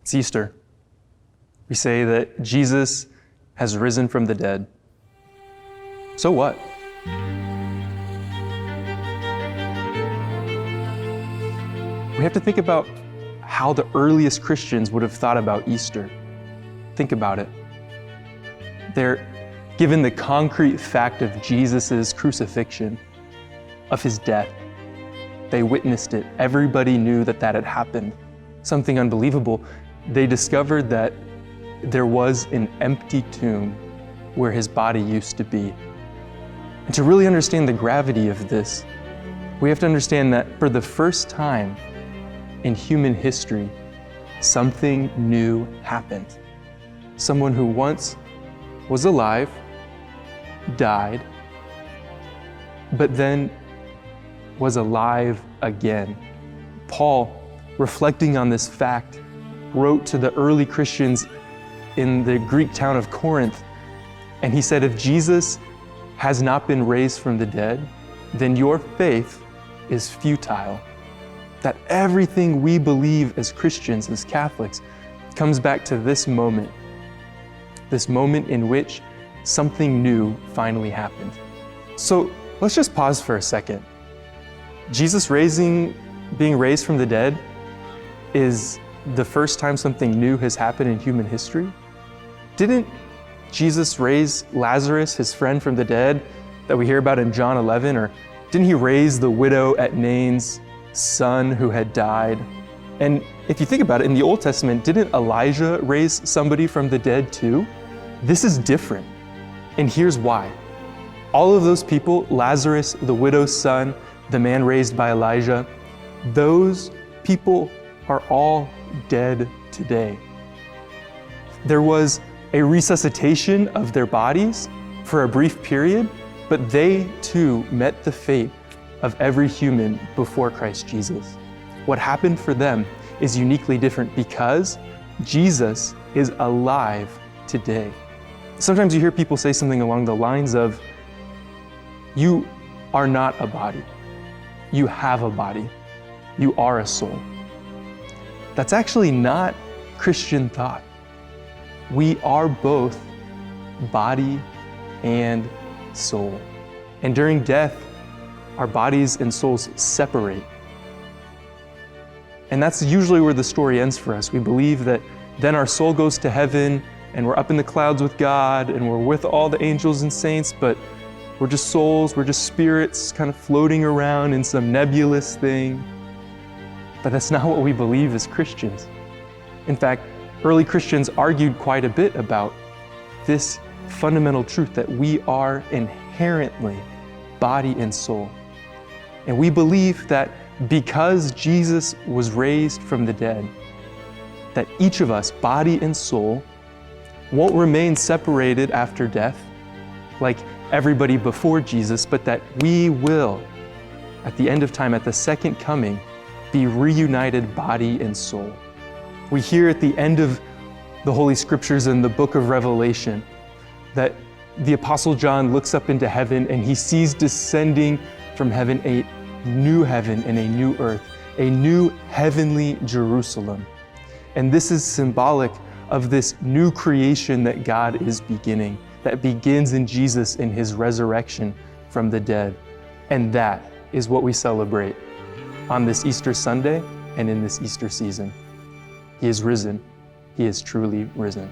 It's Easter. We say that Jesus has risen from the dead. So what? We have to think about how the earliest Christians would have thought about Easter. Think about it. They're given the concrete fact of Jesus' crucifixion, of his death. They witnessed it. Everybody knew that that had happened. Something unbelievable. They discovered that there was an empty tomb where his body used to be. And to really understand the gravity of this, we have to understand that for the first time in human history, something new happened. Someone who once was alive, died, but then was alive again. Paul, reflecting on this fact, wrote to the early Christians in the Greek town of Corinth, and he said, if Jesus has not been raised from the dead, then your faith is futile. That everything we believe as Christians, as Catholics, comes back to this moment in which something new finally happened. So let's just pause for a second. Jesus being raised from the dead is the first time something new has happened in human history. Didn't Jesus raise Lazarus, his friend, from the dead that we hear about in John 11? Or didn't he raise the widow at Nain's son who had died? And if you think about it, in the Old Testament, didn't Elijah raise somebody from the dead too? This is different. And here's why. All of those people, Lazarus, the widow's son, the man raised by Elijah, those people are all dead today. There was a resuscitation of their bodies for a brief period, but they too met the fate of every human before Christ Jesus. What happened for them is uniquely different because Jesus is alive today. Sometimes you hear people say something along the lines of, you are not a body. You have a body. You are a soul. That's actually not Christian thought. We are both body and soul. And during death, our bodies and souls separate. And that's usually where the story ends for us. We believe that then our soul goes to heaven and we're up in the clouds with God and we're with all the angels and saints, but we're just souls, we're just spirits kind of floating around in some nebulous thing. But that's not what we believe as Christians. In fact, early Christians argued quite a bit about this fundamental truth that we are inherently body and soul. And we believe that because Jesus was raised from the dead, that each of us, body and soul, won't remain separated after death like everybody before Jesus, but that we will, at the end of time, at the second coming, be reunited body and soul. We hear at the end of the Holy Scriptures in the book of Revelation that the Apostle John looks up into heaven and he sees descending from heaven a new heaven and a new earth, a new heavenly Jerusalem. And this is symbolic of this new creation that God is beginning, that begins in Jesus in his resurrection from the dead. And that is what we celebrate on this Easter Sunday and in this Easter season. He is risen. He is truly risen.